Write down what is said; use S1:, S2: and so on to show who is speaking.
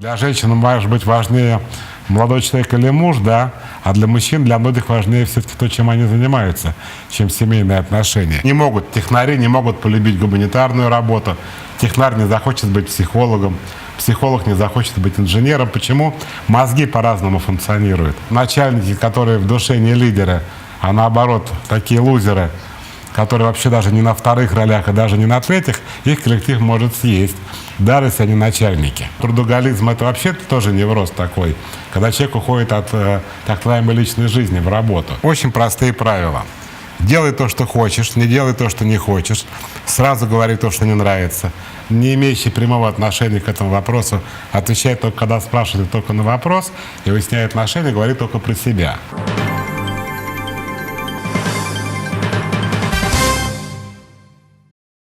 S1: Для женщин может быть важнее молодой человек или муж, да, а для мужчин, для многих важнее все-таки то, чем они занимаются, чем семейные отношения. Технари не могут полюбить гуманитарную работу, технарь не захочет быть психологом, психолог не захочет быть инженером. Почему? Мозги по-разному функционируют. Начальники, которые в душе не лидеры, а наоборот, такие лузеры, которые вообще даже не на вторых ролях и даже не на третьих, их коллектив может съесть, даже если они начальники. Трудоголизм — это вообще тоже невроз такой, когда человек уходит от так называемой личной жизни в работу. Очень простые правила. Делай то, что хочешь, не делай то, что не хочешь, сразу говори то, что не нравится. Не имеющий прямого отношения к этому вопросу, отвечай только, когда спрашивают, только на вопрос, и выясняя отношения, говори только про себя.